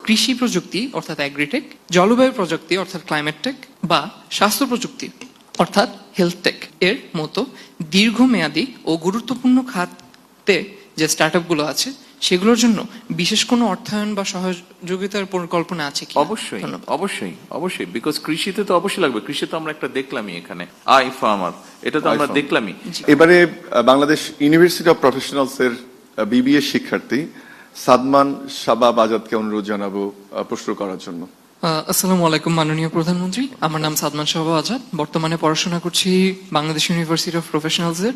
কৃষি প্রযুক্তি অর্থাৎ অ্যাগ্রিটেক, জলবায়ু প্রযুক্তি অর্থাৎ ক্লাইমেট টেক বা স্বাস্থ্য প্রযুক্তি অর্থাৎ হেলথ টেক এর মতো দীর্ঘমেয়াদী ও গুরুত্বপূর্ণ খাতে যে স্টার্টআপগুলো আছে সেগুলোর জন্য বিশেষ কোনো অর্থায়ন বা সহযোগিতার পরিকল্পনা আছে কি? অবশ্যই অবশ্যই অবশ্যই, বিকজ কৃষিতে তো অবশ্যই লাগবে। কৃষি তো আমরা একটা দেখলামই এখানে, আই ফার্মার, এটা তো আমরা দেখলামই। এবারে বাংলাদেশ ইউনিভার্সিটি অফ প্রফেশনালস এর বিবিএ শিক্ষার্থী সাদমান শাবাব আজাদকে অনুরোধ জানাবো প্রশ্ন করার জন্য। আসসালামু আলাইকুম মাননীয় প্রধানমন্ত্রী, আমার নাম সাদমান শাবাব আজাদ। বর্তমানে পড়াশোনা করছি বাংলাদেশ ইউনিভার্সিটি অফ প্রফেশনালস এর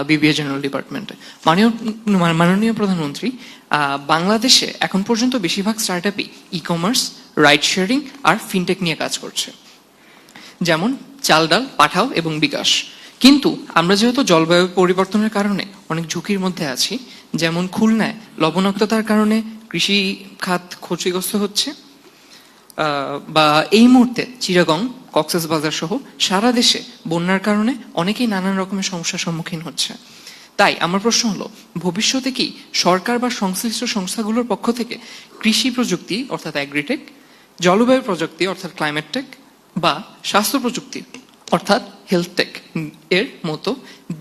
বিবিএ জেনারেল ডিপার্টমেন্টে। মাননীয় প্রধানমন্ত্রী, বাংলাদেশে এখন পর্যন্ত বেশিরভাগ স্টার্টআপই ই কমার্স, রাইড শেয়ারিং আর ফিনটেক নিয়ে কাজ করছে, যেমন চাল ডাল, পাঠাও এবং বিকাশ। কিন্তু আমরা যেহেতু জলবায়ু পরিবর্তনের কারণে অনেক ঝুঁকির মধ্যে আছি, যেমন খুলনায় লবণাক্ততার কারণে কৃষি খাত ক্ষতিগ্রস্ত হচ্ছে, বা এই মুহূর্তে চিটাগং, কক্সবাজার সহ সারা দেশে বন্যার কারণে অনেকেই নানান রকমের সমস্যার সম্মুখীন হচ্ছে। তাই আমার প্রশ্ন হলো, ভবিষ্যতে কি সরকার বা সংশ্লিষ্ট সংস্থাগুলোর পক্ষ থেকে কৃষি প্রযুক্তি অর্থাৎ অ্যাগ্রিটেক, জলবায়ু প্রযুক্তি অর্থাৎ ক্লাইমেট টেক বা স্বাস্থ্য প্রযুক্তি অর্থাৎ হেলথ টেক এর মতো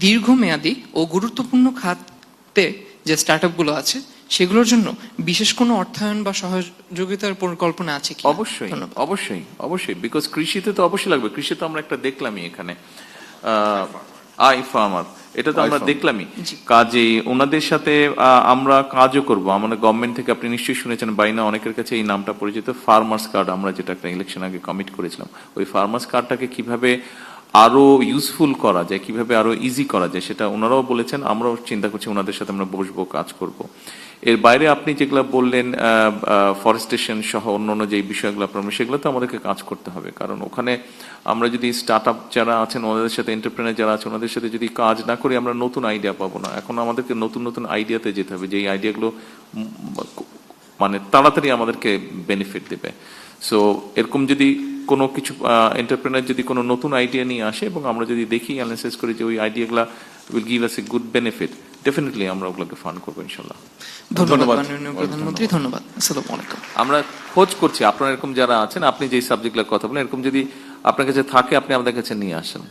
দীর্ঘমেয়াদী ও গুরুত্বপূর্ণ খাতে যে স্টার্টআপগুলো আছে সেগুলোর জন্য বিশেষ কোনো অর্থায়ন বা সহযোগিতার পরিকল্পনা আছে কি? অবশ্যই অবশ্যই অবশ্যই, বিকজ কৃষিতে তো অবশ্যই লাগবে। কৃষি তো আমরা একটা দেখলামই এখানে, আই ফার্মার, এটা তো আমরা দেখলামই। কাজে ওনাদের সাথে আমরা কাজও করব। আমাদের গভর্নমেন্ট থেকে আপনি নিশ্চয়ই শুনেছেন, বাইনা অনেকের কাছে এই নামটা পরিচিত, ফার্মার্স কার্ড, আমরা যেটা একটা ইলেকশন আগে কমিট করেছিলাম, ওই ফার্মার্স কার্ডটাকে কিভাবে আরো ইউজফুল করা যায়, কিভাবে আরো ইজি করা যায়, সেটা ওনারাও বলেছেন। আমরাও চিন্তা করছি ওনাদের সাথে আমরা বসবো, কাজ করব। এর বাইরে আপনি যেগুলো বললেন ফরেস্টেশন সহ অন্যান্য যে বিষয়গুলো আপনার, সেগুলো তো আমাদেরকে কাজ করতে হবে। কারণ ওখানে আমরা যদি স্টার্ট আপ যারা আছেন ওনাদের সাথে, এন্টারপ্রেনার যারা আছে ওনাদের সাথে যদি কাজ না করি, আমরা নতুন আইডিয়া পাবো না। এখন আমাদেরকে নতুন নতুন আইডিয়াতে যেতে হবে, যে এই আইডিয়াগুলো মানে তাড়াতাড়ি আমাদেরকে বেনিফিট দেবে। সো এরকম যদি কোনো কিছু এন্টারপ্রেনার যদি কোনো নতুন আইডিয়া নিয়ে আসে এবং আমরা যদি দেখি, অ্যানালাইসিস করি যে ওই আইডিয়াগুলো will give us a good benefit, definitely আমরা ওগুলোকে ফান্ড করবো ইনশাল্লাহ। ধন্যবাদ মাননীয় প্রধানমন্ত্রী, ধন্যবাদ। আসসালামু আলাইকুম। আমরা খোঁজ করছি আপনারা এরকম যারা আছেন, আপনি যে সাবজেক্টগুলোর কথা বলেন, এরকম যদি আপনার কাছে থাকে আপনি আমাদের কাছে নিয়ে আসেন।